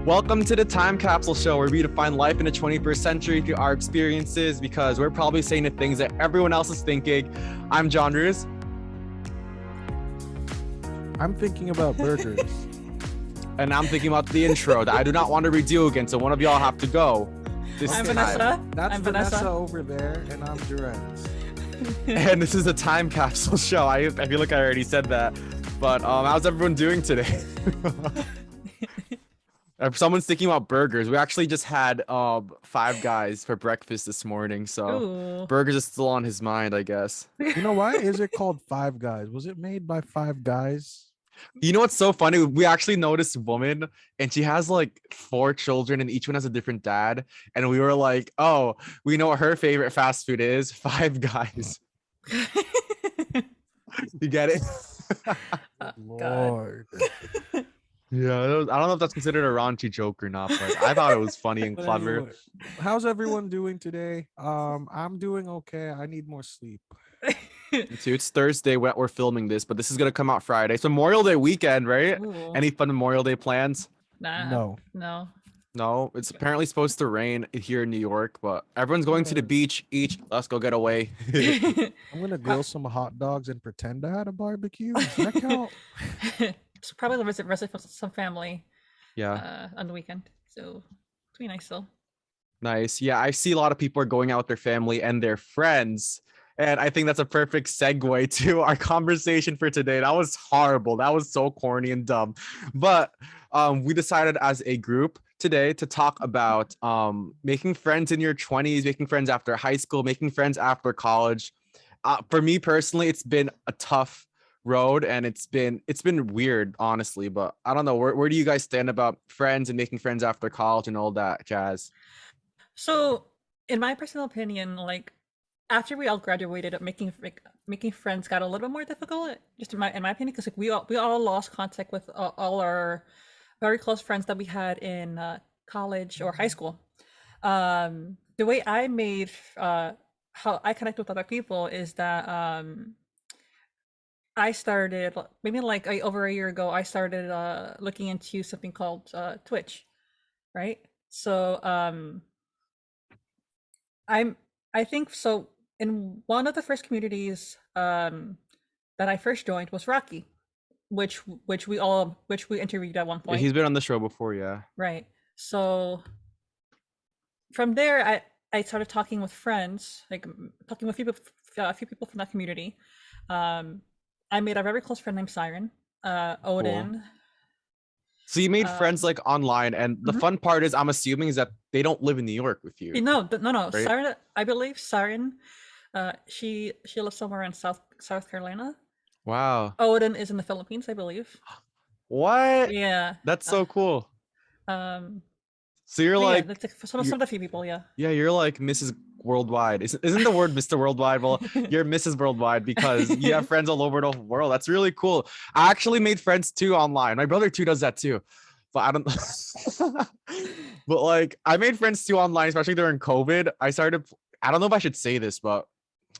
Welcome to the Time Capsule Show, where we define life in the 21st century through our experiences, because we're probably saying the things that everyone else is thinking. I'm Joenrhuz. I'm thinking about burgers. And I'm thinking about the intro that I do not want to redo again, so one of y'all have to go. I'm Vanessa. That's I'm Vanessa over there, and I'm Joerenz. And this is a Time Capsule Show. I feel like I already said that. But how's everyone doing today? If someone's thinking about burgers, we actually just had Five Guys for breakfast this morning, so Ooh. burgers is still on his mind, I guess. You know, why is it called Five Guys? Was it made by Five Guys? You know what's so funny? We actually noticed a woman, and she has like 4 children, and each one has a different dad. And we were like, "Oh, we know what her favorite fast food is: Five Guys." You get it? Lord. Yeah, I don't know if that's considered a raunchy joke or not, but I thought it was funny and But clever. anyway, how's everyone doing today? I'm doing okay. I need more sleep. Me too. It's Thursday when we're filming this, but this is gonna come out Friday. It's Memorial Day weekend, right? Ooh. Any fun Memorial Day plans? No. No, it's apparently supposed to rain here in New York, but everyone's going to the beach. Let's go get away. I'm gonna grill some hot dogs and pretend I had a barbecue. Does that count? So probably visit some family. Yeah. On the weekend. So it's be nice though. Nice. Yeah, I see a lot of people are going out with their family and their friends. And I think that's a perfect segue to our conversation for today. That was horrible. That was so corny and dumb. But we decided as a group today to talk about making friends in your 20s, making friends after high school, making friends after college. For me personally, it's been a tough road, and it's been weird, honestly. But I don't know. Where do you guys stand about friends and making friends after college and all that jazz? So, in my personal opinion, like after we all graduated, making friends got a little bit more difficult. Just in my opinion, because like we all lost contact with all our very close friends that we had in college or high school. The way I made how I connect with other people is that I started maybe like over a year ago. I started looking into something called Twitch, right? So I think so. In one of the first communities that I first joined was Rocky, which we interviewed at one Yeah, point. he's been on the show before, yeah. Right. So from there, I started talking with friends, like talking with a few people from that community. I made a very close friend named Siren, Odin. So you made friends like online, and the Mhm. fun part is, I'm assuming, is that they don't live in New York with you. No. Right? Siren, I believe Siren, she lives somewhere in South Carolina. Wow. Odin is in the Philippines, I believe. What? Yeah. That's so cool. So you're But yeah, like, that's like some of the few people. Yeah. yeah, you're like Mrs. Worldwide. Isn't the word Mr. Worldwide? Well, you're Mrs. Worldwide because you have friends all over the world. That's really cool. I actually made friends too online. My brother too does that too. But I don't but like I made friends too online, especially during COVID. I don't know if I should say this, but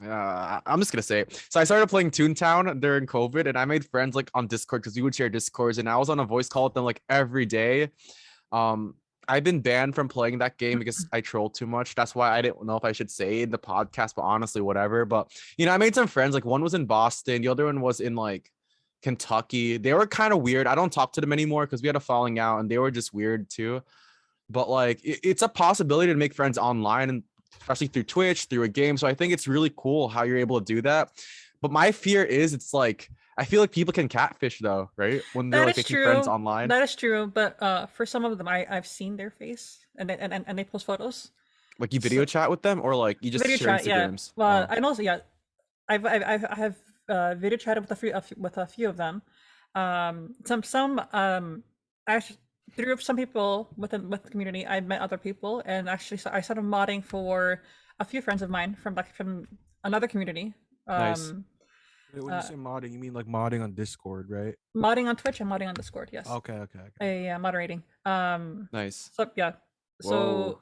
I'm just gonna say it. So I started playing Toontown during COVID, and I made friends like on Discord because we would share Discords, and I was on a voice call with them like every day. I've been banned from playing that game because I trolled too much. That's why I didn't know if I should say it in the podcast, but honestly, whatever. But I made some friends. Like one was in Boston, the other one was in like Kentucky. They were kind of weird. I don't talk to them anymore because we had a falling out, and they were just weird too. But like it's a possibility to make friends online, and especially through Twitch, through a game. So I think it's really cool how you're able to do that. But my fear is it's like I feel like people can catfish though, right? When they're like making friends online. That is true. But for some of them, I've seen their face, and they post photos. Like you video chat with them, or like you just Video share chat, yeah. Instagrams? Well, and also I have video chatted with a few of them. Actually through some people with the community, I met other people, and actually so I started modding for a few friends of mine from another community. Nice. When you say modding, you mean like modding on Discord, right? Modding on Twitch and modding on Discord, yes. Okay. Yeah, moderating. Nice. So yeah. Whoa.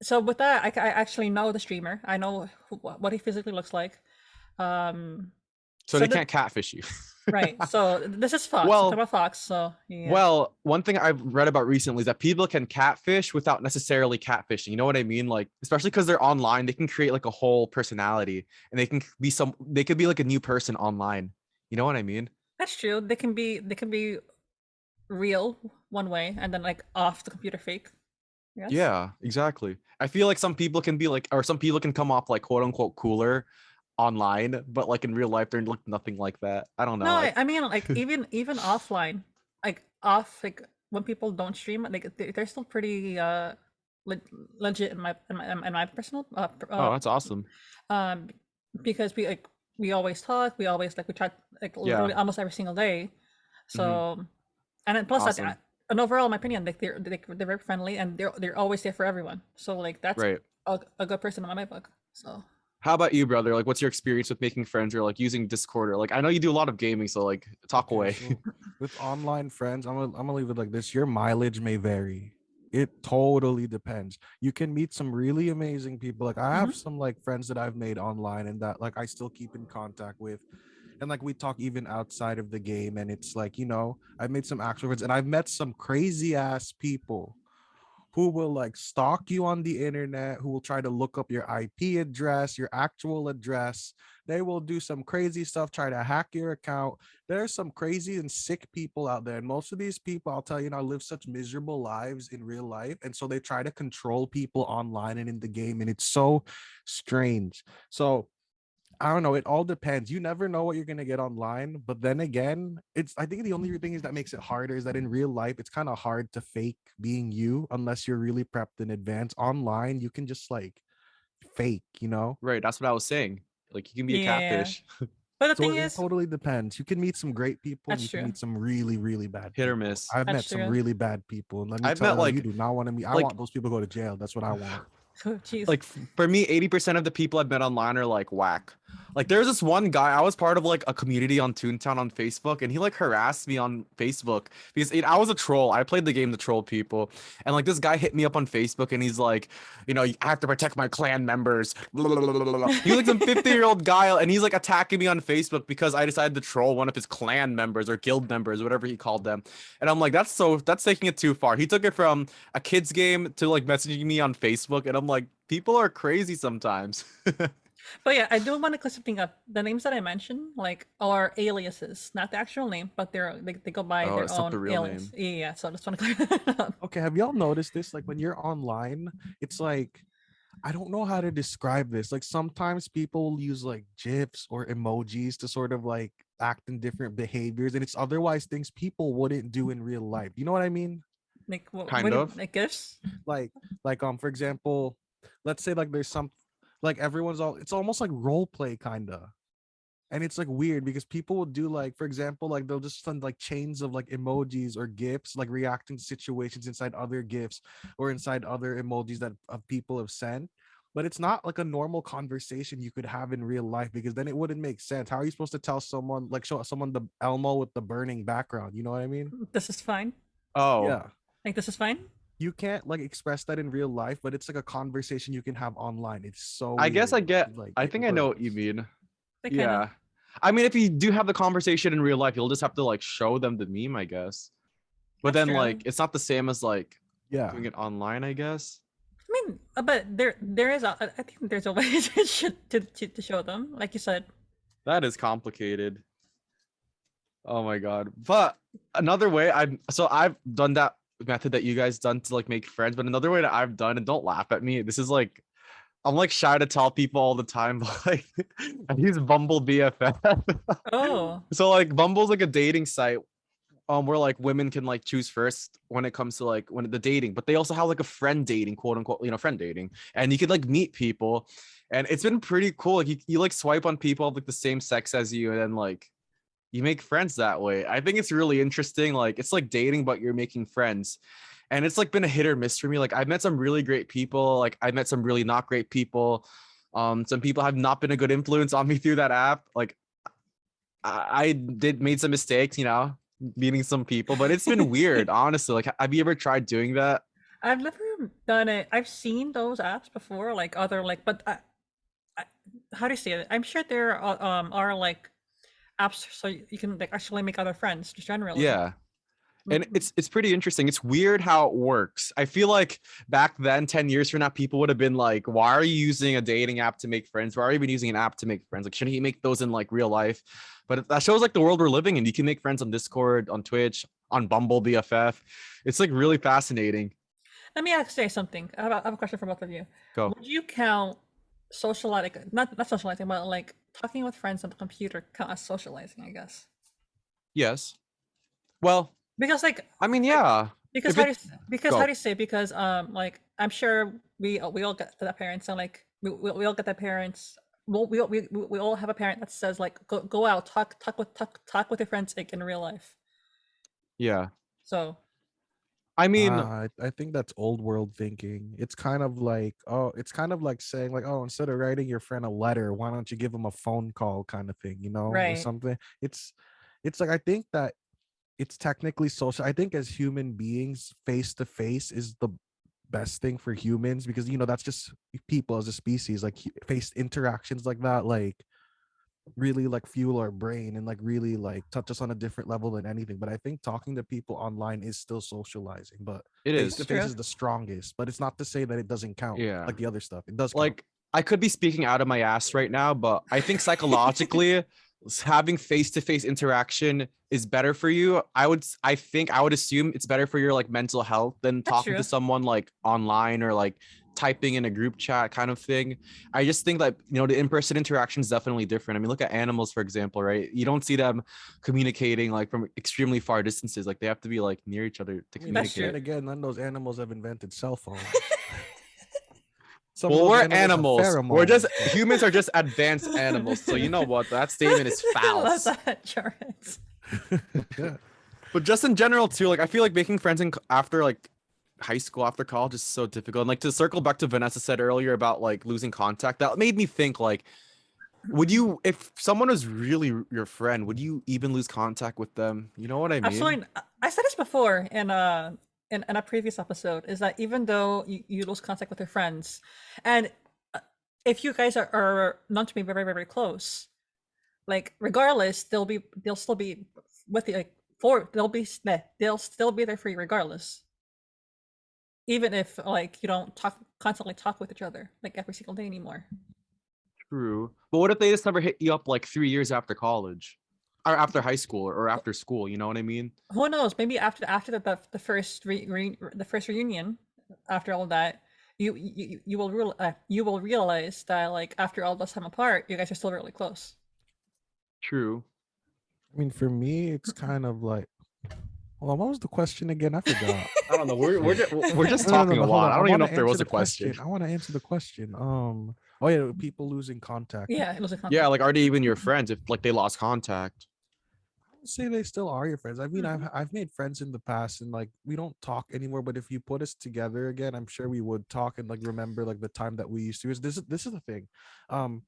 So with that, I actually know the streamer. I know what he physically looks like. So they can't catfish you. Right. So this is Fox. We're talking Well, about Fox. So yeah. well, one thing I've read about recently is that people can catfish without necessarily catfishing. You know what I mean? Like, especially because they're online, they can create like a whole personality, and they could be like a new person online. You know what I mean? That's true. They can be real one way and then like off the computer fake. Yes. Yeah, exactly. I feel like some people can be like, or some people can come off like quote unquote cooler online, but like in real life, they're like nothing like that. I don't No, know. I mean like even offline, like off like when people don't stream, like they're still pretty le- legit in my personal Oh, that's awesome. um because we always talk, we chat like Yeah. literally almost every single day. Hmm. So and then plus that Awesome. and overall, in my opinion, like they're very friendly and they're always there for everyone. So like that's Right. a good person in my book. So How about you, brother? Like, what's your experience with making friends or like using Discord? Or like, I know you do a lot of gaming, so like, talk Okay, away. so with online friends, I'm gonna leave it like this. Your mileage may vary. It totally depends. You can meet some really amazing people. Like I have mhm. some like friends that I've made online and that like I still keep in contact with. And like we talk even outside of the game. And it's like, I've made some actual friends and I've met some crazy ass people who will like stalk you on the internet, who will try to look up your IP address, your actual address. They will do some crazy stuff, try to hack your account. There's some crazy and sick people out there. And most of these people, I'll tell you now, live such miserable lives in real life. And so they try to control people online and in the game. And it's so strange. So I don't know. It all depends. You never know what you're gonna get online. But then again, I think the only thing is that makes it harder is that in real life, it's kind of hard to fake being you unless you're really prepped in advance. Online, you can just like fake. Right. That's what I was saying. Like, you can be a Yeah. catfish, But the So thing it is, totally depends. You can meet some great people and that's you can true. meet some really, really bad hit or people. miss. I've met That's some true. really bad people. And let me I've tell met you, you do not want to meet. I like want those people to go to jail. That's what I want. Oh, jeez. like for me 80% of the people I've met online are like whack. Like there's this one guy, I was part of like a community on Toontown on Facebook, and he like harassed me on Facebook because I was a troll. I played the game to troll people, and like this guy hit me up on Facebook and he's like, I have to protect my clan members. He's like some 50-year-old guy, and he's like attacking me on Facebook because I decided to troll one of his clan members or guild members, whatever he called them. And I'm like, that's taking it too far. He took it from a kid's game to like messaging me on Facebook, and I'm like, people are crazy sometimes. But yeah, I do want to clear something up. The names that I mentioned, like, are aliases, not the actual name, but they go by Oh, their it's not own the real alias. name. Yeah, so I just want to clear that up. Okay, have y'all noticed this? Like when you're online, it's like I don't know how to describe this. Like sometimes people will use like GIFs or emojis to sort of like act in different behaviors, and it's otherwise things people wouldn't do in real life. You know what I mean? Like, Kind of. like gifts? Like for example, let's say like there's some like everyone's all it's almost like role play kinda. And it's like weird because people will do like, for example, like they'll just send like chains of like emojis or gifs, like reacting to situations inside other gifs or inside other emojis that people have sent. But it's not like a normal conversation you could have in real life because then it wouldn't make sense. How are you supposed to tell someone like show someone the Elmo with the burning background? You know what I mean? This is fine. Oh, Yeah. Like, this is fine? You can't like express that in real life, but it's like a conversation you can have online. It's so I guess weird. I It think I know what you works. mean. They kind of. Yeah. I mean, if you do have the conversation in real life, you'll just have to like show them the meme, I guess. But That's then true. like it's not the same as like Yeah. doing it online, I guess. I mean, but there is I think there's a way to show them, like you said. That is complicated. Oh my god. But another way I've done that method that you guys done to like make friends, but another way that I've done, and don't laugh at me, this is like I'm like shy to tell people all the time, but like I use Bumble BFF. Oh, So like Bumble's like a dating site where like women can like choose first when it comes to like when the dating, but they also have like a friend dating, quote unquote, friend dating, and you could like meet people, and it's been pretty cool. Like you like swipe on people of like the same sex as you, and then like you make friends that way. I think it's really interesting. Like it's like dating, but you're making friends. And it's like been a hit or miss for me. Like I've met some really great people. Like I've met some really not great people. Some people have not been a good influence on me through that app. Like I did made some mistakes, meeting some people, but it's been weird, honestly. Like, have you ever tried doing that? I've never done it. I've seen those apps before, like other like, but I how do you say it? I'm sure there are like apps so you can like actually make other friends just generally. Yeah. And Mhm. it's pretty interesting. It's weird how it works. I feel like back then, 10 years from now, people would have been like, why are you using a dating app to make friends? Why are you even using an app to make friends? Like, shouldn't you make those in like real life? But that shows like the world we're living in. You can make friends on Discord, on Twitch, on Bumble BFF. It's like really fascinating. Let me say something. I have a question for both of you. Go. Would you count socializing, not socializing, but like talking with friends on the computer count as socializing? I guess Yes. Well, because like I mean, yeah. because If how do it you, because how go. do you say because like I'm sure we all get that parents and like we all get that parents. We all have a parent that says like go out talk with your friends like in real life. Yeah. So I mean, I think that's old world thinking. It's kind of like, oh, it's kind of like saying like, oh, instead of writing your friend a letter, why don't you give them a phone call kind of thing, or right, something. It's like I think that it's technically social. I think as human beings, face to face is the best thing for humans because that's just people as a species. Like face interactions like that, like really like fuel our brain and like really like touch us on a different level than anything. But I think talking to people online is still socializing, but it face to it's is. face true. is the strongest. But it's not to say that it doesn't count Yeah. like the other stuff. It does count. Like I could be speaking out of my ass right now, but I think psychologically having face-to-face interaction is better for you. I would assume it's better for your like mental health than That's talking to true. someone like online or like typing in a group chat kind of thing. I just think that the in-person interaction is definitely different. I mean, look at animals, for example, right? You don't see them communicating like from extremely far distances. Like they have to be like near each other to I mean, That's then true. communicate. again, none of those animals have invented cell phones. Some of Well, those we're animals have animals. We're pheromones. just humans are just advanced animals. So you know what? That statement is I love false. that, Joerenz. Yeah. But just in general too, like I feel like making friends after like high school, after college is so difficult. And like to circle back to Vanessa said earlier about like losing contact, that made me think like, would you, if someone was really your friend, would you even lose contact with them? You know what I mean? Absolutely. I said this before in a previous episode is that even though you lose contact with your friends, and if you guys are not to be very very close, like regardless, they'll still be with you like they'll still be there for you regardless, even if like you don't constantly talk with each other like every single day anymore. True. But what if they just never hit you up like 3 years after college? Or after high school or after school, you know what I mean? Who knows? Maybe after the first the first reunion, after all that, you will realize that like after all this time apart, you guys are still really close. True. I mean, for me, it's kind of like, hold on, what was the question again? I forgot. I don't know. We're just No, no, no, talking a no. Hold lot. on. I I don't even want know to if there answer was the a question. question. I want to answer the question. Oh yeah, people losing contact. Yeah, it was a Yeah, contact. like are they even your friends if like they lost contact? I would say they still are your friends. I mean, Mhm. I've made friends in the past, and like we don't talk anymore. But if you put us together again, I'm sure we would talk and like remember like the time that we used to. This is the thing. Um,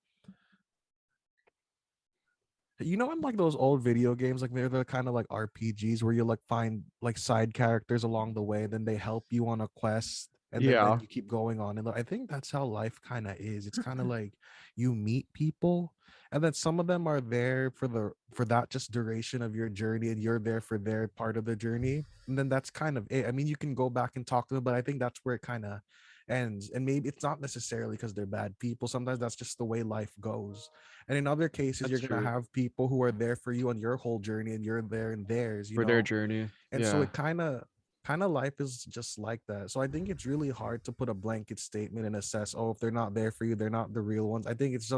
in like those old video games, like they're the kind of like RPGs where you like find like side characters along the way, then they help you on a quest, and then Yeah. you keep going on. And like, I think that's how life kind of is. It's kind of like you meet people, and then some of them are there for that just duration of your journey, and you're there for their part of the journey, and then that's kind of it. I mean, you can go back and talk to them, but I think that's where it kind of ends. And maybe it's not necessarily because they're bad people. Sometimes that's just the way life goes, and in other cases, you're That's gonna true. have people who are there for you on your whole journey, and you're there in theirs. For their journey. And so Yeah. it kind of life is just like that. So I think it's really hard to put a blanket statement and assess, oh, if they're not there for you, they're not the real ones. I think it's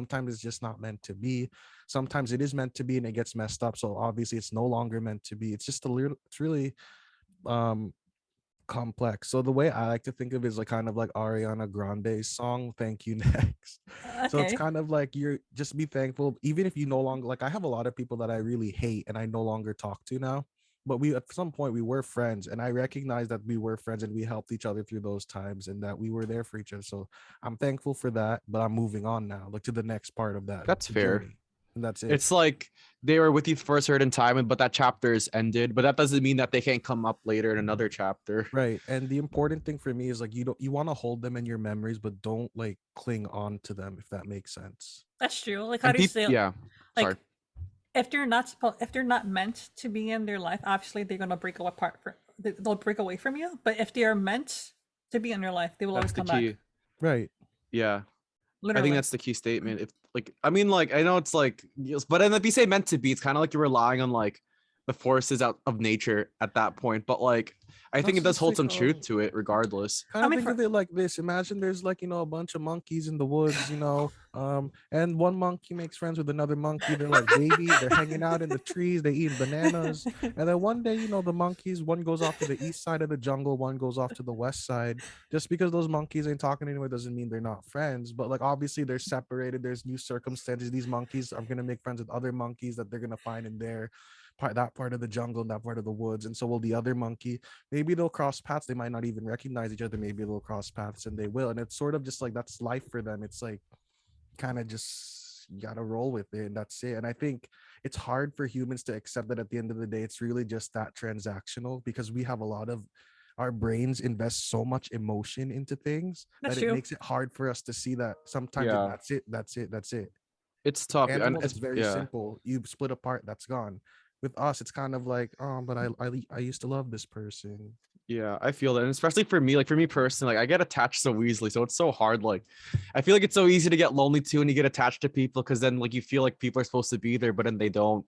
just not meant to be. Sometimes it is meant to be, and it gets messed up. So obviously, it's no longer meant to be. It's just a little. It's really um complex. So the way I like to think of it is like kind of like Ariana Grande's song "Thank You Next." So it's Okay. kind of like you're just be thankful, even if you no longer like. I have a lot of people that I really hate and I no longer talk to now. But we at some point we were friends, and I recognize that we were friends and we helped each other through those times, and that we were there for each other. So I'm thankful for that. But I'm moving on now, like to the next part of that That's fair. journey, and that's it. It's like they were with you for a certain time, but that chapter is ended. But that doesn't mean that they can't come up later in another chapter. Right. And the important thing for me is like you want to hold them in your memories, but don't like cling on to them, if that makes sense. That's true. Like how And do you people, say yeah. Sorry. like if they're not meant to be in their life, obviously they're gonna break apart. They'll break away from you. But if they are meant to be in your life, they will That's always the come back. key. Right. Yeah. I think Literally. that's the key statement. If like, I mean, like, I know it's like, yes, but then if you say meant to be, it's kind of like you're relying on like the forces out of nature at that point. But like, I think Plus, it does just hold think some of truth to it, regardless. kind I of mean, think of it like this. Imagine there's like, a bunch of monkeys in the woods, and one monkey makes friends with another monkey. They're like baby, they're hanging out in the trees, they eating bananas. And then one day, the monkeys, one goes off to the east side of the jungle, one goes off to the west side. Just because those monkeys ain't talking anymore doesn't mean they're not friends. But like obviously they're separated. There's new circumstances. These monkeys are gonna make friends with other monkeys that they're gonna find in their that part of the jungle, that part of the woods. And so will the other monkey. Maybe they'll cross paths. They might not even recognize each other. Maybe they'll cross paths and they will. And it's sort of just like that's life for them. It's like kind of just you gotta roll with it and that's it. And I think it's hard for humans to accept that at the end of the day, it's really just that transactional because we have a lot of our brains invest so much emotion into things that's that it true. makes it hard for us to see that sometimes Yeah, that's it, that's it, that's it. it's tough, and Tangibles, it's it's very yeah. simple. You split apart, that's gone. With us, it's kind of like, oh, but I used to love this person. Yeah, I feel that. And especially for me, like for me personally, like I get attached so easily. So it's so hard. Like I feel like it's so easy to get lonely too when you get attached to people because then like you feel like people are supposed to be there, but then they don't.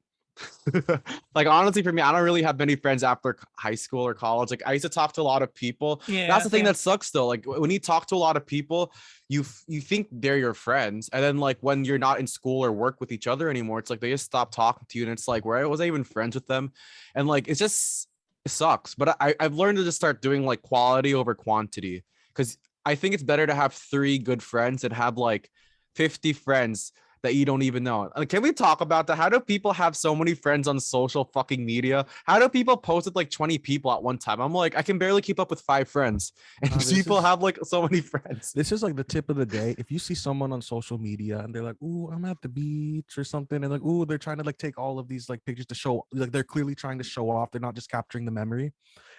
Like honestly, for me, I don't really have many friends after high school or college. Like I used to talk to a lot of people. That's Yeah, the thing same. that sucks though. Like when you talk to a lot of people, you think they're your friends, and then like when you're not in school or work with each other anymore, it's like they just stop talking to you, and it's like where was I even friends with them? And like it's just it sucks. But I've learned to just start doing like quality over quantity because I think it's better to have 3 good friends and have like 50 friends that you don't even know. Can we talk about that? How do people have so many friends on social fucking media? How do people post with like 20 people at one time? I'm like, I can barely keep up with 5 friends, and This people is have like so many friends. this is like the tip of the day. If you see someone on social media and they're like, "Ooh, I'm at the beach" or something, and like, "Ooh," they're trying to like take all of these like pictures to show, like they're clearly trying to show off. They're not just capturing the memory,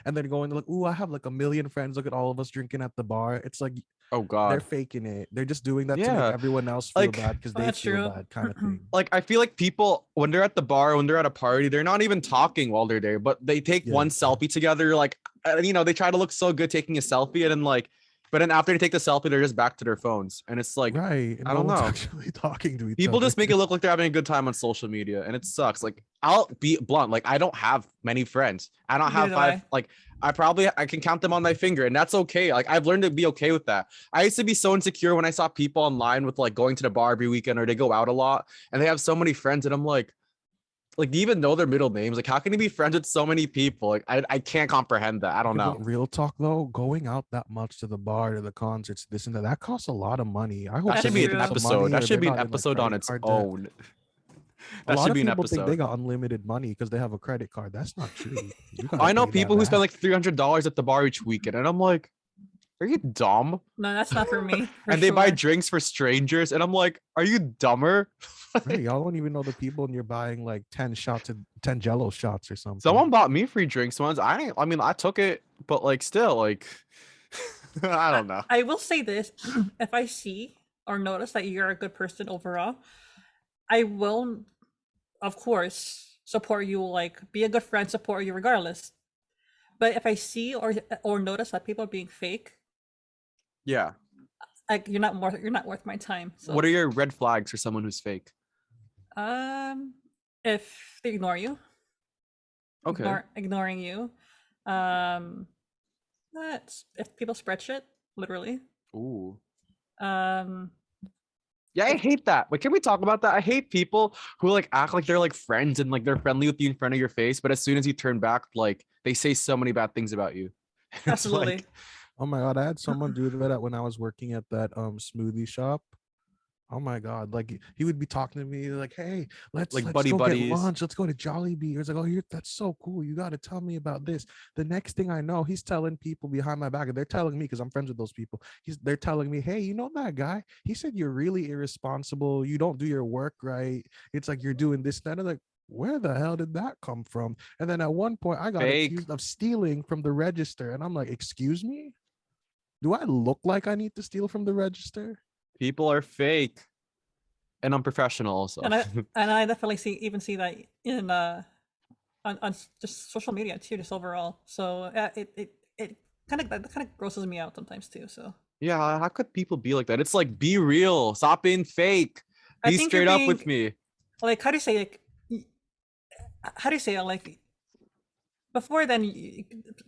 and they're going like, "Ooh, I have like a million friends. Look at all of us drinking at the bar." It's like Oh they're God. faking it. They're just doing that to make Yeah. everyone else feel Like bad because Oh, they that's feel true. bad, kind of thing. like I feel like people when they're at the bar, when they're at a party, they're not even talking while they're there, but they take Yeah. one selfie together. Like they try to look so good taking a selfie, and then like, but then after they take the selfie, they're just back to their phones, and it's like Right. And I no don't one's know. actually talking to each People other. just make it look like they're having a good time on social media, and it sucks. Like I'll be blunt, like I don't have many friends. I don't have Neither do five. I. Like I can count them on my finger, and that's okay. Like I've learned to be okay with that. I used to be so insecure when I saw people online with like going to the bar every weekend or they go out a lot and they have so many friends, and I'm like, do you even know their middle names? Like, how can you be friends with so many people? Like, I can't comprehend that. I don't Okay, know. but real talk though, going out that much to the bar, to the concerts, this and that, that costs a lot of money. I hope That they're should That's be an true. making some episode. money That or should they're be an not in like episode on credit its card debt. own. A That lot should of be an people think they episode. got unlimited money because they have a credit card. That's not true. You gotta I know pay that people who spend back. like $300 at the bar each weekend, and I'm like, are you dumb? No, that's not for me, for And they buy sure. drinks for strangers, and I'm like, are you dumber? Right, y'all don't even know the people, and you're buying like 10 shots of 10 Jello shots or something. Someone bought me free drinks once. I mean, I took it, but like, still, like, I I, don't know. I will say this: if I see or notice that you're a good person overall, I will, of course, support you. Like, be a good friend, support you regardless. But if I see or notice that people are being fake, Yeah. like you're not worth my time. What So, are your red flags for someone who's fake? um, if they ignore you, Okay. ignoring you, um, that's if people spread shit, literally. Ooh. Um, Yeah, I if hate that. Like, can we talk about that? I hate people who like act like they're like friends and like they're friendly with you in front of your face, but as soon as you turn back, like they say so many bad things about you. It's absolutely, like Oh my god, I had someone do that when I was working at that smoothie shop. Oh my god, like he would be talking to me like, "Hey, let's like let's buddy go get buddies. lunch. Let's go to Jollibee." He was like, "Oh, that's so cool. You got to tell me about this." The next thing I know, he's telling people behind my back, and they're telling me because I'm friends with those people. They're telling me, "Hey, you know that guy? He said you're really irresponsible. You don't do your work right. It's like you're doing this, that." And I'm like, where the hell did that come from? And then at one point, I got Fake. accused of stealing from the register, and I'm like, "Excuse me? Do I look like I need to steal from the register?" People are fake. and unprofessional also. And I definitely see that in on just social media too, just overall. So it kind of grosses me out sometimes too. So Yeah, how could people be like that? It's like, be real, stop being fake, I be think you're straight up being with me. like, how do you say, like, how do you say it, like, before then,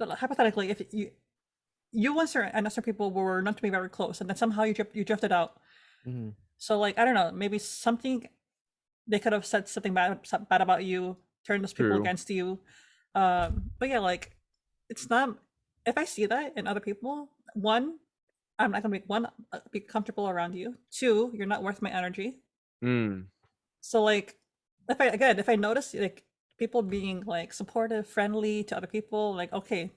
hypothetically, if you and certain people were not to be very close, and then somehow you drifted out. Mhm. So like, I don't know, maybe something they could have said something bad about you, turned those people True. against you. But yeah, like, it's not. If I see that in other people, one, I'm not gonna be comfortable around you. Two, you're not worth my energy. Mm. So like, if I notice like people being like supportive, friendly to other people, like, okay.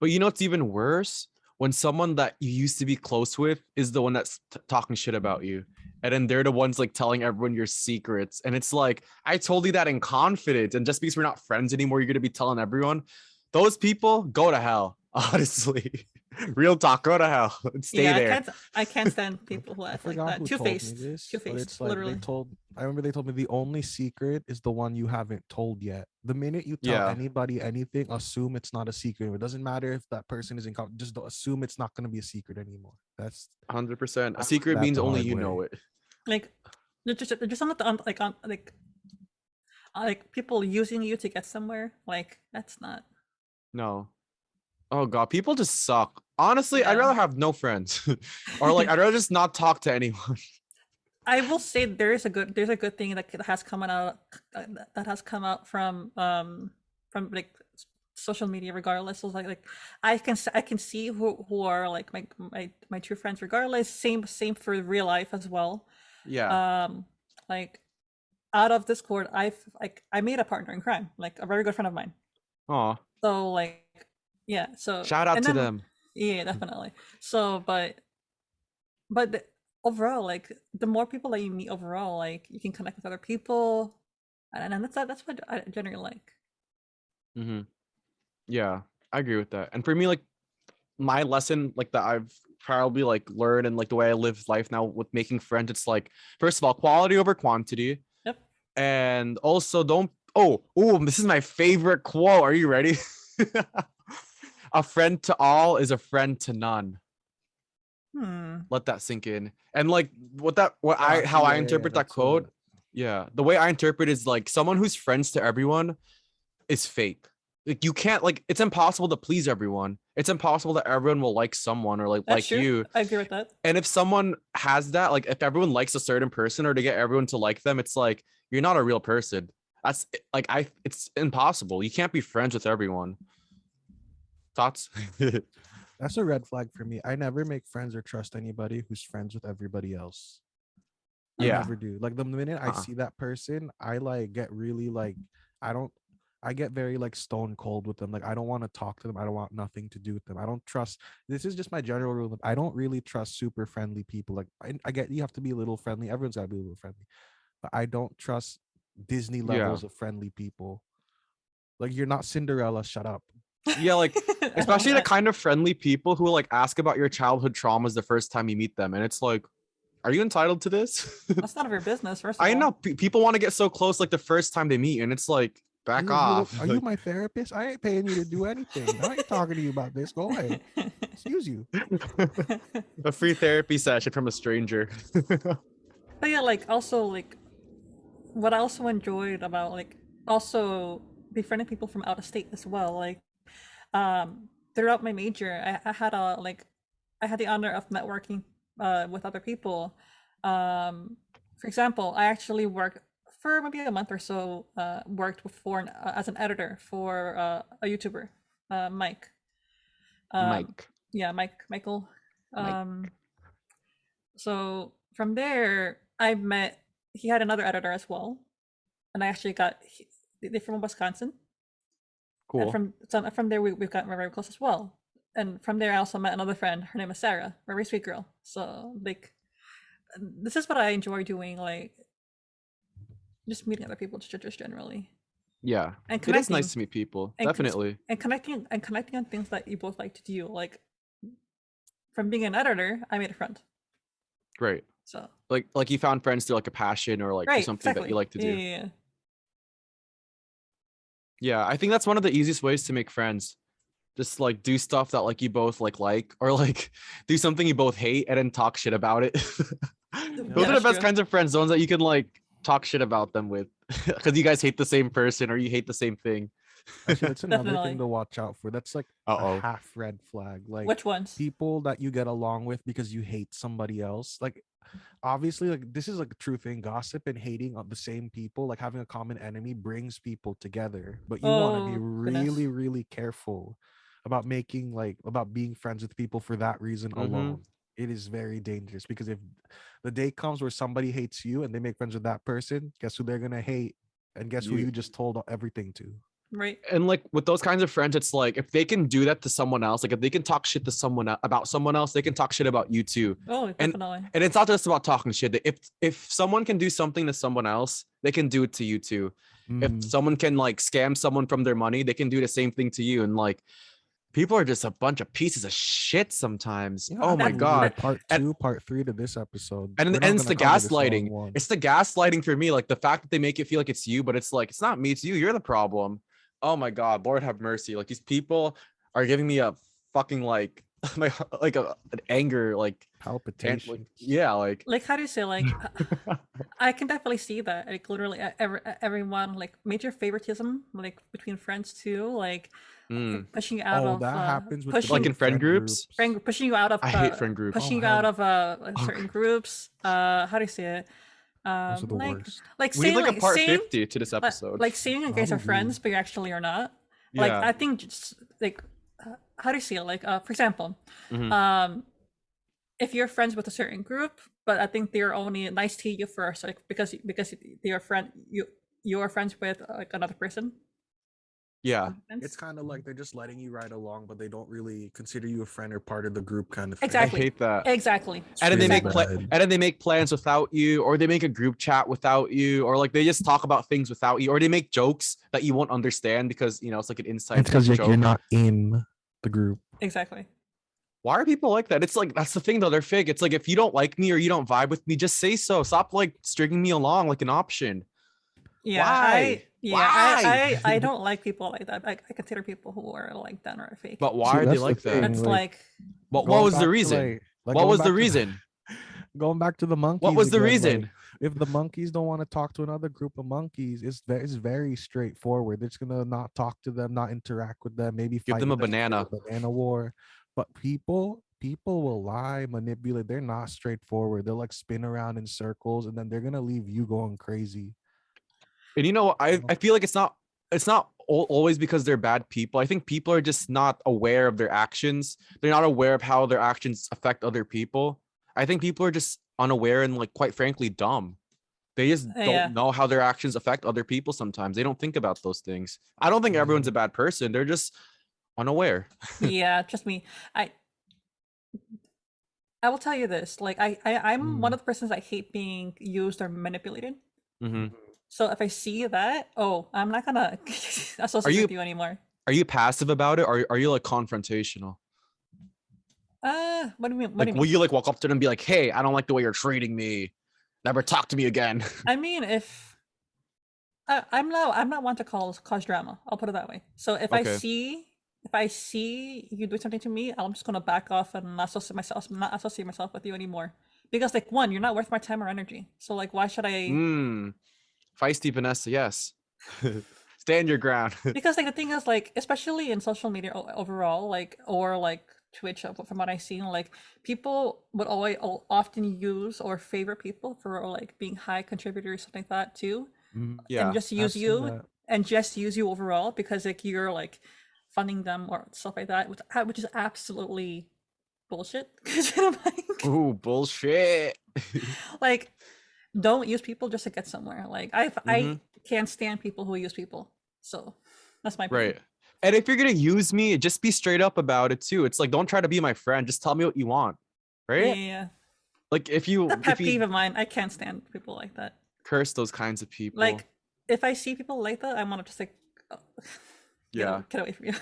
But you know what's even worse? When someone that you used to be close with is the one that's talking shit about you. And then they're the ones like telling everyone your secrets. And it's like, I told you that in confidence. And just because we're not friends anymore, you're going to be telling everyone. Those people, go to hell. Honestly. Real talk, go to hell. Stay Yeah, there. I can't stand people who I act like forgot that. who Two told me faced, this, but it's like literally. I remember they told me the only secret is the one you haven't told yet. The minute you tell Yeah. anybody anything, assume it's not a secret. It doesn't matter if that person is just don't assume it's not going to be a secret anymore. That's 100%. A I secret learned that means the only hard you way. know it. Like, just on the like people using you to get somewhere. Like, that's not. No. Oh god, people just suck. Honestly, I'd Yeah. rather have no friends. Or like I'd rather just not talk to anyone. I will say there's a good thing that has come out from like social media regardless. So like I can see who are like my true friends regardless. Same for real life as well. Yeah. Like out of Discord, I made a partner in crime, like a very good friend of mine. Aw. So like, yeah, so Shout out and to then them. yeah, definitely. So overall, like the more people that you meet overall, like you can connect with other people, and that's what I generally like. Mm-hmm. Yeah, I agree with that. And for me, like my lesson, like that I've probably like learned and like the way I live life now with making friends, it's like first of all, quality over quantity, Yep. and also don't. This is my favorite quote. Are you ready? A friend to all is a friend to none. Let that sink in. And like how I interpret that quote, yeah, the way I interpret is like someone who's friends to everyone is fake. Like you can't, like, it's impossible to please everyone. It's impossible that everyone will like someone or That's like true. you. I agree with that. And if someone has that, like if everyone likes a certain person or to get everyone to like them, it's like you're not a real person. That's like it's impossible. You can't be friends with everyone. Thoughts? That's a red flag for me. I never make friends or trust anybody who's friends with everybody else. I Yeah. never do. Like the minute I see that person, I like get really like I get very like stone cold with them. Like I don't want to talk to them. I don't want nothing to do with them. I don't trust. This is just my general rule. I don't really trust super friendly people. Like I get you have to be a little friendly. Everyone's got to be a little friendly. But I don't trust Disney levels of friendly people. Like you're not Cinderella. Shut up. Yeah, like I love especially the that. kind of friendly people who like ask about your childhood traumas the first time you meet them, and it's like, are you entitled to this? That's none of your business. First of I all, know people want to get so close like the first time they meet, and it's like, back off. Are you my therapist? I ain't paying you to do anything. I ain't talking to you about this. Go away. Excuse you. A free therapy session from a stranger. But yeah, like also like what I also enjoyed about like also befriending people from out of state as well. Like throughout my major, I had I had the honor of networking with other people. For example, I actually worked for maybe a month or so. Worked as an editor for a YouTuber, Mike. Mike. Yeah, Michael. Mike. So from there, I met. He had another editor as well, and I actually they're from Wisconsin. Cool. And from there, we've gotten very close as well. And from there, I also met another friend. Her name is Sarah, very sweet girl. So like, this is what I enjoy doing. Like, just meeting other people, just generally. Yeah, And it is connecting. nice to meet people. And Definitely. connecting on things that you both like to do. Like, from being an editor, I made a friend. Great. So Like you found friends through like a passion or like through right, something that exactly. you like to do. Yeah. Yeah, I think that's one of the easiest ways to make friends. Just like do stuff that like you both like or like do something you both hate and then talk shit about it. Those are the That's best true. kinds of friends, the ones that you can like talk shit about them with because you guys hate the same person or you hate the same thing. Actually, that's another thing Definitely. to watch out for. That's like a Uh-oh. half red flag. Like Which ones? people that you get along with because you hate somebody else. Like obviously, like this is like a true thing. Gossip and hating on the same people, like having a common enemy, brings people together. But you want to be Oh goodness. really, really careful about about being friends with people for that reason Mm-hmm. alone. It is very dangerous because if the day comes where somebody hates you and they make friends with that person, guess who they're gonna hate, and guess who You you just told everything to. Right. and like with those kinds of friends, it's like if they can do that to someone else, like if they can talk shit to someone about someone else, they can talk shit about you too. Oh, And definitely. and it's not just about talking shit. If someone can do something to someone else, they can do it to you too. If Mm. someone can like scam someone from their money, they can do the same thing to you. And like people are just a bunch of pieces of shit sometimes. Yeah, Oh my absolutely. god. Like part And 2, part 3 to this episode. and, We're and not it's gonna the cover this all in gaslighting. one. It's the gaslighting for me. Like the fact that they make it feel like it's you, but it's like it's not me, it's you. You're the problem. Oh my god, Lord have mercy. Like these people are giving me a fucking like my like an anger like and Palpitations. like yeah like Like how do you say I can definitely see that. Like literally everyone like major favoritism like between friends too, like mm. pushing you out Oh, of that happens with the Like pushing in friend groups. pushing you out of I hate friend groups. pushing Oh, you out hell. of like, certain groups. How do you say it? Those are the Like worst. We need like a part saying 50 to this episode. like saying you guys are Probably. friends, but you actually are not. Like Yeah. I think just like how do you say it? Like for example, Mhm. if you're friends with a certain group, but I think they're only nice to you first, like because they are friend you are friends with like another person. Yeah. It's kind of like they're just letting you ride along, but they don't really consider you a friend or part of the group kind of thing. Exactly. I hate that. Exactly. And then they really make Exactly. bad. and then they make plans without you, or they make a group chat without you, or like they just talk about things without you, or they make jokes that you won't understand because you know it's like an inside It's because joke. you're not in the group. Exactly. Why are people like that? It's like that's the thing though, they're fake. It's like if you don't like me or you don't vibe with me, just say so. Stop like stringing me along like an option. Yeah. Why? Why? I don't like people like that. I consider people who are like that are fake. But why See, are they that's the like that? thing. That's like, like What going was the back to, reason? like What going was back the to reason? going back to the monkeys. What was the again, like, reason? if the monkeys don't want to talk to another group of monkeys, it's very straightforward. They're just gonna not talk to them, not interact with them, maybe Give fight them a with them, create banana. a banana war. But people will lie, manipulate. They're not straightforward. They'll like spin around in circles, and then they're gonna leave you going crazy. And you know, I feel like it's not always because they're bad people. I think people are just not aware of their actions. They're not aware of how their actions affect other people. I think people are just unaware and like quite frankly dumb. They just yeah. don't know how their actions affect other people sometimes. They don't think about those things. I don't think everyone's a bad person. They're just unaware. Yeah, trust me. I will tell you this. Like I'm one of the persons I hate being used or manipulated. Mhm. So if I see that, oh, I'm not gonna associate with you anymore. Are you passive about it, or are you like confrontational? What do you mean? What do Like, you will mean? you like walk up to them and be like, "Hey, I don't like the way you're treating me. Never talk to me again." I mean, if I'm not one to cause drama. I'll put it that way. So if Okay. I see you do something to me, I'm just gonna back off and not associate myself with you anymore. Because like one, you're not worth my time or energy. So like, why should I? Feisty Vanessa, yes. Stand your ground. Because like the thing is like, especially in social media overall, like or like Twitch, from what I've seen, like people would always often use or favorite people for like being high contributors, something like that too. Yeah. And just I've use seen you that. and just use you overall because like you're like funding them or stuff like that, which is absolutely bullshit. Ooh, bullshit. Like don't use people just to get somewhere. Like I Mhm. can't stand people who use people. So that's my opinion. Right. And if you're gonna use me, just be straight up about it too. It's like don't try to be my friend. Just tell me what you want. Right? Yeah. Like if A pet peeve you of mine. I can't stand people like that. curse those kinds of people. Like if I see people like that, I want to just like Yeah. Get away from you.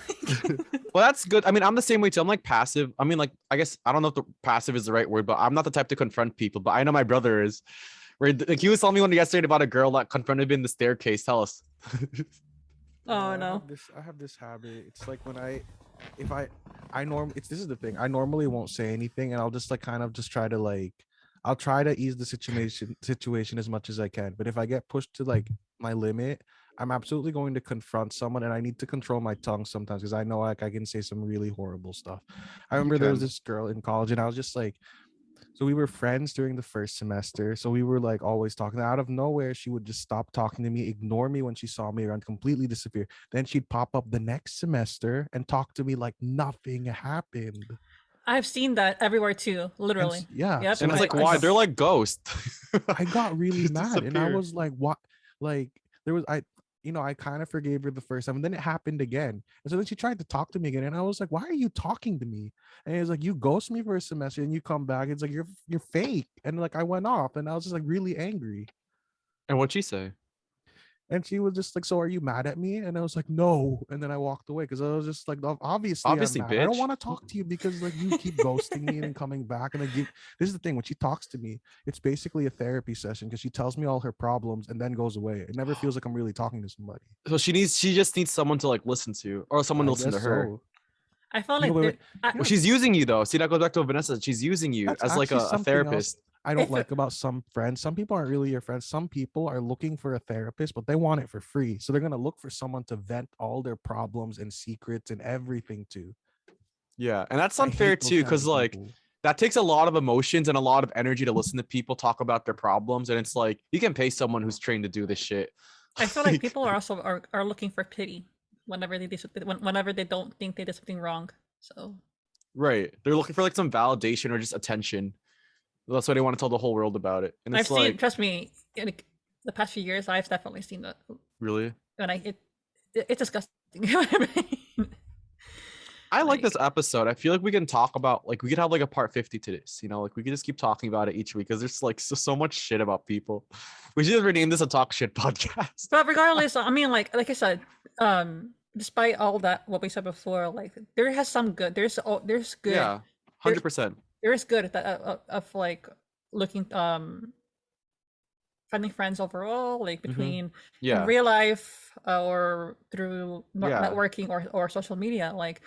Well, that's good. I mean, I'm the same way too. I'm like passive. I mean, like, I guess I don't know if the passive is the right word, but I'm not the type to confront people. But I know my brother is. Where like he was telling me one yesterday about a girl that confronted him in the staircase. Tell us. Oh no. I have this habit. It's like when if this is the thing. I normally won't say anything, and I'll just like kind of just try to like, I'll try to ease the situation as much as I can. But if I get pushed to like my limit, I'm absolutely going to confront someone, and I need to control my tongue sometimes because I know like I can say some really horrible stuff. I remember there was this girl in college, and I was just like, so we were friends during the first semester. So we were like always talking. Out of nowhere, she would just stop talking to me, ignore me when she saw me around, completely disappear. Then she'd pop up the next semester and talk to me like nothing happened. I've seen that everywhere too, literally. Yeah. Yep. So And it's like, why? They're like ghosts. I got really Just mad, and I disappear. was like, what? Like there was I kind of forgave her the first time, and then it happened again. And so then she tried to talk to me again, and I was like, why are you talking to me? And it's like, you ghost me for a semester and you come back. It's like you're fake. And like I went off, and I was just like really angry. And what'd she say? And she was just like, so are you mad at me? And I was like, no. And then I walked away because I was just like, obviously I'm Obviously, mad. I don't bitch. want to talk to you because like you keep ghosting me and then coming back. And then this is the thing, when she talks to me, it's basically a therapy session because she tells me all her problems and then goes away. It never feels like I'm really talking to somebody. So she just needs someone to like listen to, or someone to listen to guess her. so. I felt You like know, there- I- Well, she's using you though. See, that goes back to Vanessa. She's using you That's as like actually a something else therapist. I don't If it- like about some friends. Some people aren't really your friends. Some people are looking for a therapist, but they want it for free. So they're going to look for someone to vent all their problems and secrets and everything to. Yeah, and that's I unfair hate those too, kinds because of like people. that takes a lot of emotions and a lot of energy to listen to people talk about their problems. And it's like you can pay someone who's trained to do this shit. I feel like people are also are looking for pity whenever they do whenever they don't think they did something wrong. So Right. They're looking for like some validation or just attention. That's why they want to tell the whole world about it. And it's I've seen, like, trust me, in the past few years, I've definitely seen that, really? and it's disgusting. You know what I mean? I like this Like- episode. I feel like we can talk about like we could have like a part 50 to this, you know, like we could just keep talking about it each week because there's like so much shit about people. We should just rename this a talk shit podcast. But regardless, I mean, like I said, despite all that what we said before, like there has some good. There's good. Yeah, 100%. There is good that of like looking finding friends overall, like between in Yeah. real life or through Yeah. networking or social media. Like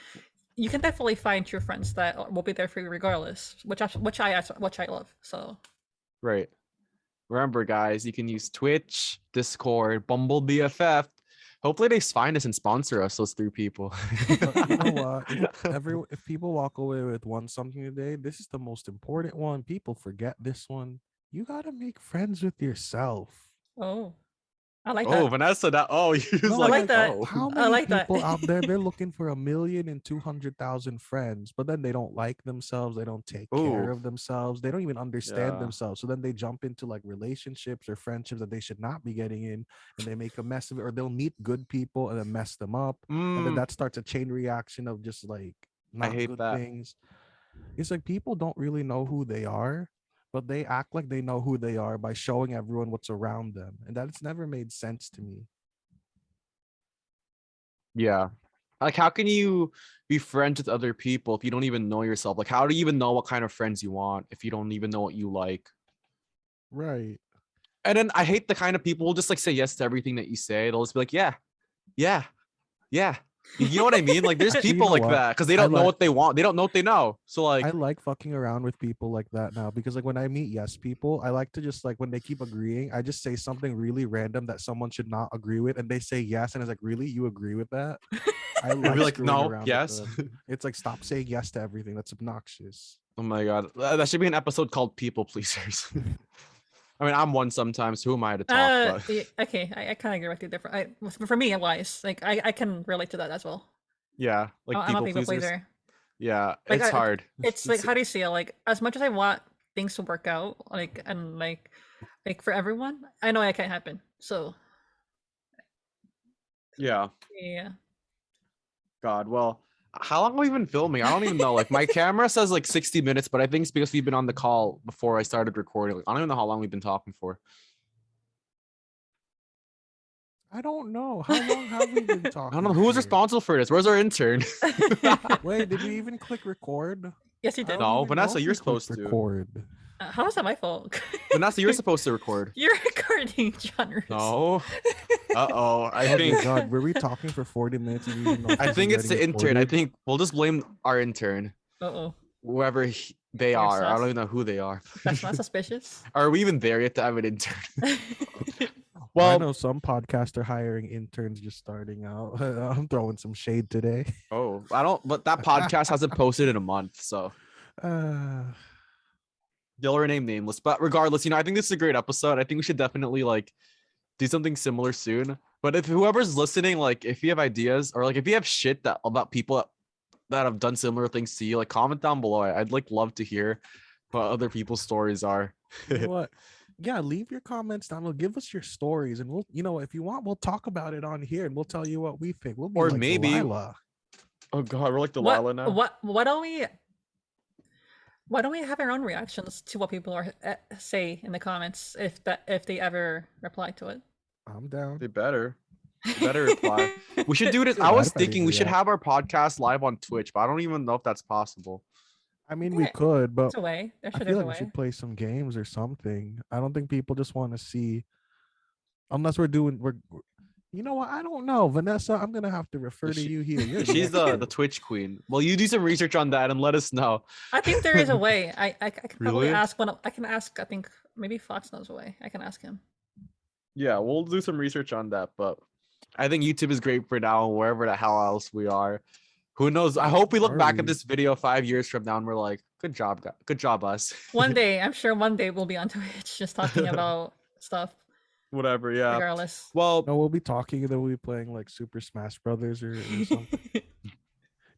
you can definitely find true friends that will be there for you regardless, which I love. So Right. Remember, guys, you can use Twitch, Discord, Bumble BFF. Hopefully, they find us and sponsor us. Those three people. But you know what? If people walk away with something today, this is the most important one. People forget this one. You gotta make friends with yourself. oh, I like Oh, that. Vanessa, that No, I like that. Oh. How I many like that. people out there, they're looking for 1,200,000 friends, but then they don't like themselves, they don't take care Ooh. of themselves, they don't even understand Yeah. themselves. So then they jump into like relationships or friendships that they should not be getting in, and they make a mess of it, or they'll meet good people and then mess them up. And then Mm, that starts a chain reaction of just like not hate good that. things. It's like people don't really know who they are, but they act like they know who they are by showing everyone what's around them. And that's never made sense to me. yeah. Like, how can you be friends with other people if you don't even know yourself? Like, how do you even know what kind of friends you want if you don't even know what you like? Right. And then I hate the kind of people who just like say yes to everything that you say. They'll just be like, yeah, yeah, yeah. You know what I mean? Like, there's Actually, you people know like what? that because they don't know like- what they want. They don't know what they know. So like, I like fucking around with people like that now because like when I meet yes people, I like to just like when they keep agreeing, I just say something really random that someone should not agree with, and they say yes, and it's like, really, you agree with that? I you'll be like, screwing no, around with yes. them. It's like, stop saying yes to everything. That's obnoxious. Oh my god, that should be an episode called People Pleasers. I mean, I'm one sometimes. Who am I to talk? But yeah, okay, I kind of agree with you different. For me, wise, like I can relate to that as well. yeah, like I'm a people people pleasers. pleaser. Yeah, Like, it's hard. It's like, how do you say it? Like, as much as I want things to work out, like, and like for everyone, I know it can't happen. So Yeah. yeah. God, well, how long have we been filming? I don't even know. Like, my camera says like 60 minutes, but I think it's because we've been on the call before I started recording. Like, I don't even know how long we've been talking for. I don't know. How long have we been talking? I don't know who was for? responsible for this. Where's our intern? Wait, did we even click record? Yes, you I did. don't No, even Vanessa, know if you're we clicked supposed to. record. How is that my fault? Vanessa, you're supposed to record. You're recording, Joenrhuz. No. Uh-oh. I Oh my think God, were we talking for 40 minutes? And you didn't know if I this think was it's the getting intern. I recorded? think we'll just blame our intern. Uh-oh. Whoever they Weird are. I sus. don't even know who they are. That's not suspicious. Are we even there yet to have an intern? I Well, know some podcasts are hiring interns just starting out. I'm throwing some shade today. oh, I don't, but that podcast hasn't posted in a month, so Uh, they'll rename nameless. But regardless, I think this is a great episode. I think we should definitely like do something similar soon. But if whoever's listening, like if you have ideas or like if you have shit that about people that have done similar things to you, like comment down below. I'd like love to hear what other people's stories are. you know what? Yeah, leave your comments down below. Give us your stories, and we'll, if you want, we'll talk about it on here, and we'll tell you what we think. We'll be Or like maybe- Delilah. Oh god, we're like Delilah now. Why don't we have our own reactions to what people are say in the comments if they ever reply to it? I'm down. They better reply. We should do it. Dude, I was I'd probably thinking do we should that. have our podcast live on Twitch, but I don't even know if that's possible. I mean, we Yeah, could, but There's a way. I There's feel a like we way. should play some games or something. I don't think people just want to see, unless we're. You know what? I don't know, Vanessa. I'm gonna have to refer to She- you here. You're She's the expert. Twitch queen. Well, you do some research on that and let us know. I think there is a way. I can probably Really? ask one. I can ask. I think maybe Fox knows a way. I can ask him. Yeah, we'll do some research on that, but I think YouTube is great for now, wherever the hell else we are. Who knows? I hope we look Are back we? at this video 5 years from now and we're like, good job, good job, us. One day, I'm sure one day we'll be on Twitch just talking about stuff. Whatever, yeah. Regardless. Well, No, we'll be talking, and then we'll be playing like Super Smash Brothers or something.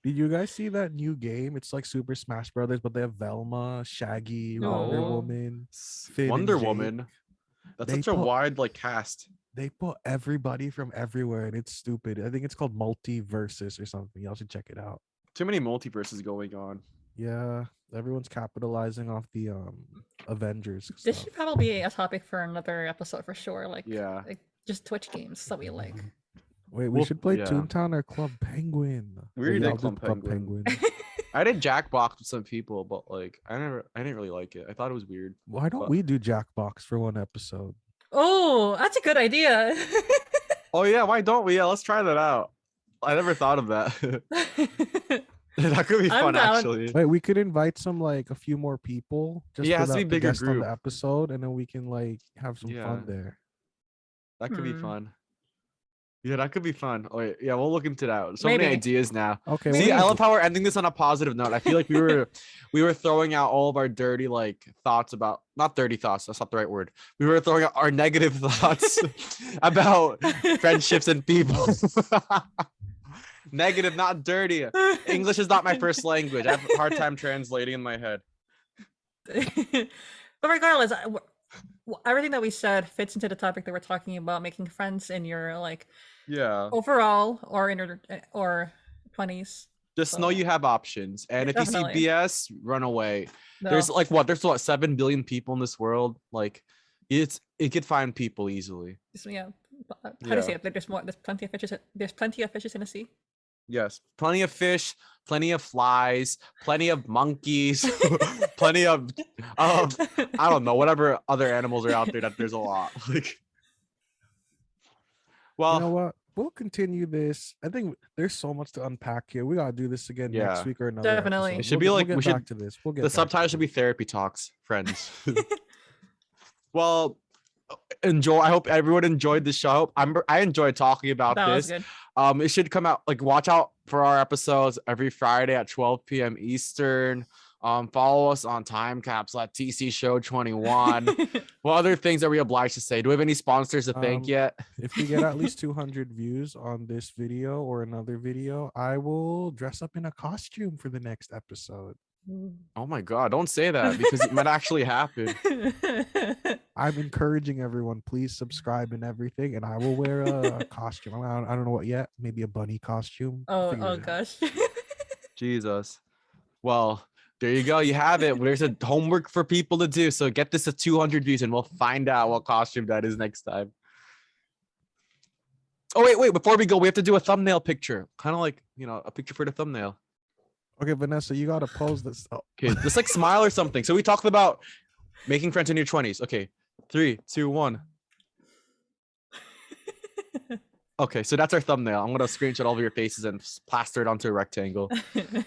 Did you guys see that new game? It's like Super Smash Brothers, but they have Velma, Shaggy, Wonder No. Woman. Finn and Wonder Jake. Woman. That's They such a put- wide like cast. They put everybody from everywhere, and it's stupid. I think it's called Multiversus or something. Y'all should check it out. Too many multiverses going on. Yeah, everyone's capitalizing off the Avengers This stuff. should probably be a topic for another episode for sure. Like, Yeah. like just Twitch games that we like. Wait, we Well, should play yeah. Toontown or Club Penguin. We already yeah, did I'll do Club Penguin. I did Jackbox with some people, but like I didn't really like it. I thought it was weird. Why don't But- we do Jackbox for one episode? Oh, that's a good idea. Oh yeah, why don't we? Yeah, let's try that out. I never thought of that. That could be I'm fun down. actually. Wait, we could invite some like a few more people just Yeah, it for has to be the bigger guest on group. the episode, and then we can like have some Yeah. fun there. That could be Hmm. fun. Yeah, that could be fun. Oh wait, yeah, we'll look into that. So many Maybe. ideas now. Okay. See, well, I love how we're ending this on a positive note. I feel like we were throwing out all of our dirty like thoughts about not dirty thoughts. That's not the right word. We were throwing out our negative thoughts about friendships and people. Negative, not dirty. English is not my first language. I have a hard time translating in my head. But regardless, everything that we said fits into the topic that we're talking about, making friends in your like Yeah. overall or in your or 20s. Just know So- you have options. And if you Definitely. see BS, run away. No. There's like what? There's what 7 billion people in this world. Like it could find people easily. Yeah. How do Yeah. you say it? There's more. There's plenty of fishes. There's plenty of fishes in the sea. Yes. Plenty of fish, plenty of flies, plenty of monkeys, plenty of I don't know, whatever other animals are out there that there's a lot. Like well, You know what? We'll continue this. I think there's so much to unpack here. We gotta do this again Yeah. next week or another. Definitely. episode. It should We'll be get- like- we'll we get should- back to this. We'll get the back subtitle to should be this. therapy talks, friends. Well, I hope everyone enjoyed the show. I enjoyed talking about That was this. good. It should come out like watch out for our episodes every Friday at 12 p.m. Eastern. Follow us on time capsule at TC Show 21. What other things are we obliged to say? Do we have any sponsors to thank Um, yet? If we get at least 200 views on this video or another video, I will dress up in a costume for the next episode. Oh my god, don't say that because it might actually happen. I'm encouraging everyone, please subscribe and everything, and I will wear a costume. I don't know what yet. Maybe a bunny costume. Oh, Figure oh it out. gosh. Jesus. Well, there you go. You have it. There's a homework for people to do. So get this to 200 views and we'll find out what costume that is next time. Oh wait, before we go, we have to do a thumbnail picture. Kind of like, a picture for the thumbnail. Okay, Vanessa, you gotta pose this. Oh. Okay, just like smile or something. So we talked about making friends in your 20s. Okay, 3, 2, 1. Okay, so that's our thumbnail. I'm gonna screenshot all of your faces and plaster it onto a rectangle.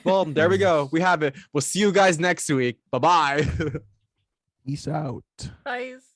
Well, there we go. We have it. We'll see you guys next week. Bye-bye. Peace out. Guys.